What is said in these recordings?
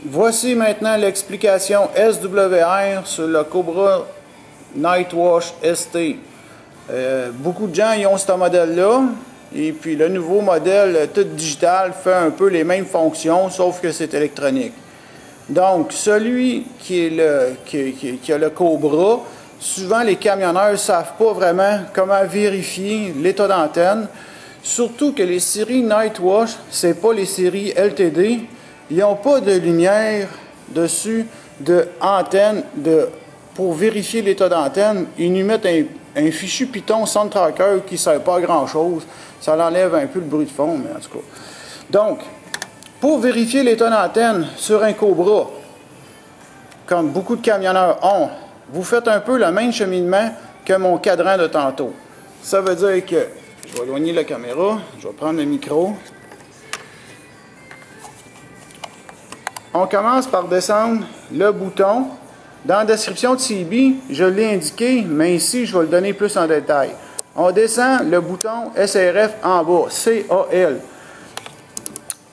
Voici maintenant l'explication SWR sur le Cobra Nightwash ST. Beaucoup de gens y ont ce modèle-là. Et puis le nouveau modèle, tout digital, fait un peu les mêmes fonctions, sauf que c'est électronique. Donc, celui qui a le Cobra, souvent les camionneurs ne savent pas vraiment comment vérifier l'état d'antenne. Surtout que les séries Nightwash, ce n'est pas les séries LTD. Ils n'ont pas de lumière dessus de antenne pour vérifier l'état d'antenne. Ils nous mettent un fichu Python Sound Tracker qui ne sert pas à grand-chose. Ça enlève un peu le bruit de fond, mais en tout cas. Donc, pour vérifier l'état d'antenne sur un Cobra, comme beaucoup de camionneurs ont, vous faites un peu le même cheminement que mon cadran de tantôt. Ça veut dire que, je vais éloigner la caméra, je vais prendre le micro. On commence par descendre le bouton. Dans la description de CB, je l'ai indiqué, mais ici, je vais le donner plus en détail. On descend le bouton SRF en bas, CAL,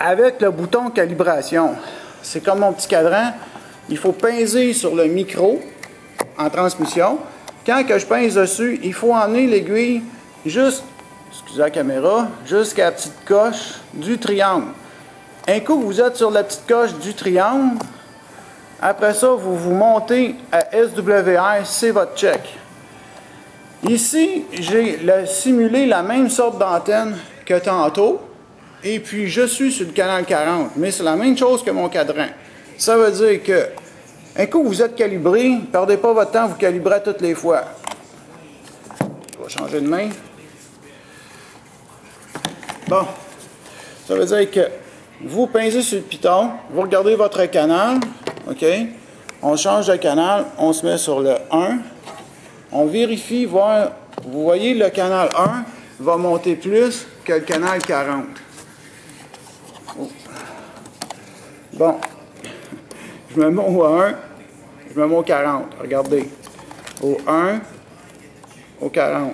avec le bouton calibration. C'est comme mon petit cadran. Il faut pincer sur le micro en transmission. Quand que je pince dessus, il faut emmener l'aiguille juste, excusez la caméra, jusqu'à la petite coche du triangle. Un coup que vous êtes sur la petite coche du triangle, après ça, vous montez à SWR, c'est votre check. Ici, j'ai simulé la même sorte d'antenne que tantôt, et puis je suis sur le canal 40, mais c'est la même chose que mon cadran. Ça veut dire que, un coup que vous êtes calibré, ne perdez pas votre temps, vous calibrez toutes les fois. Je vais changer de main. Bon, ça veut dire que vous pincez sur le piton, vous regardez votre canal, OK? On change de canal, on se met sur le 1. On vérifie, voir, vous voyez, le canal 1 va monter plus que le canal 40. Oh. Bon, je me mets au 1, je me mets au 40, regardez. Au 1, au 40.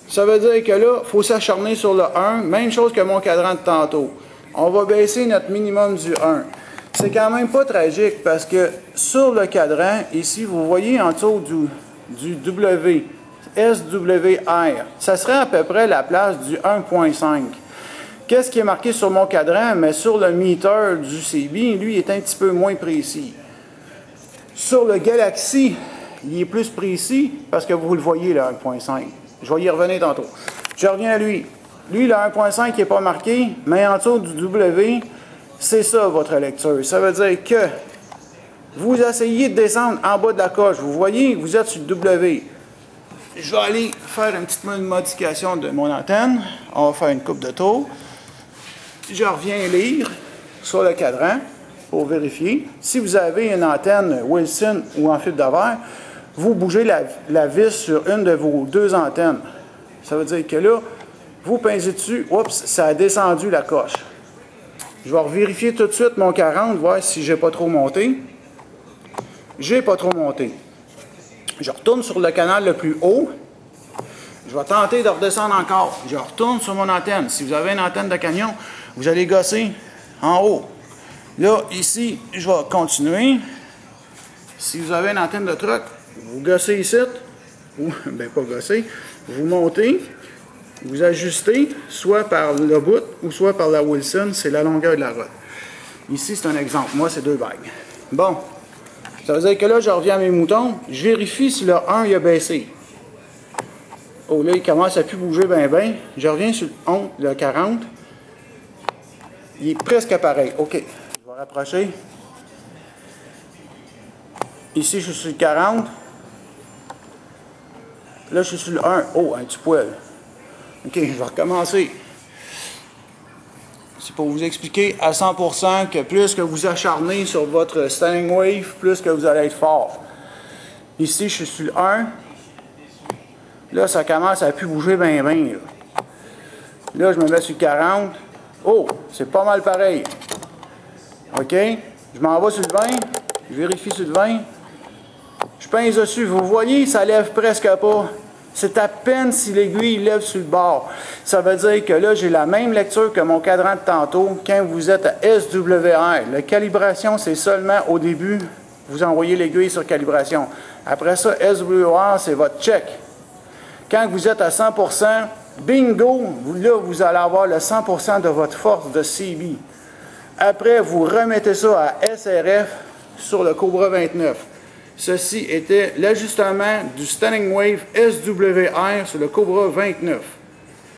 Ça veut dire que là, il faut s'acharner sur le 1, même chose que mon cadran de tantôt. On va baisser notre minimum du 1. C'est quand même pas tragique parce que sur le cadran, ici, vous voyez en dessous du W, SWR, ça serait à peu près la place du 1.5. Qu'est-ce qui est marqué sur mon cadran? Mais sur le meter du CB, lui, il est un petit peu moins précis. Sur le Galaxy, il est plus précis parce que vous le voyez, le 1.5. Je vais y revenir tantôt. Je reviens à lui. Lui, le 1.5 n'est pas marqué, mais en dessous du W, c'est ça votre lecture. Ça veut dire que vous essayez de descendre en bas de la coche. Vous voyez, vous êtes sur le W. Je vais aller faire une petite modification de mon antenne. On va faire une coupe de tour. Je reviens lire sur le cadran pour vérifier. Si vous avez une antenne Wilson ou en fibre de verre, vous bougez la vis sur une de vos deux antennes. Ça veut dire que là, vous pincez dessus, oups, ça a descendu la coche. Je vais vérifier tout de suite mon 40, voir si j'ai pas trop monté. J'ai pas trop monté. Je retourne sur le canal le plus haut. Je vais tenter de redescendre encore. Je retourne sur mon antenne. Si vous avez une antenne de camion, vous allez gosser en haut. Là, ici, je vais continuer. Si vous avez une antenne de truck, vous gossez ici, ou, ben pas gosser, vous montez, vous ajustez, soit par le bout ou soit par la Wilson, c'est la longueur de la route. Ici, c'est un exemple. Moi, c'est 2 vagues. Bon, ça veut dire que là, je reviens à mes moutons, je vérifie si le 1 il a baissé. Oh, là, il commence à plus bouger bien. Je reviens sur le 40. Il est presque pareil. OK, je vais rapprocher. Ici, je suis sur le 40. Là, je suis sur le 1. Oh, un petit poil. OK, je vais recommencer. C'est pour vous expliquer à 100% que plus que vous acharnez sur votre standing wave, plus que vous allez être fort. Ici, je suis sur le 1. Là, ça commence à plus bouger bien. Là, je me mets sur le 40. Oh, c'est pas mal pareil. OK, je m'en vais sur le 20. Je vérifie sur le 20. Je pince dessus. Vous voyez, ça lève presque pas. C'est à peine si l'aiguille lève sur le bord. Ça veut dire que là, j'ai la même lecture que mon cadran de tantôt quand vous êtes à SWR. La calibration, c'est seulement au début, vous envoyez l'aiguille sur calibration. Après ça, SWR, c'est votre check. Quand vous êtes à 100%, bingo, là, vous allez avoir le 100% de votre force de CB. Après, vous remettez ça à SRF sur le Cobra 29. Ceci était l'ajustement du Standing Wave SWR sur le Cobra 29.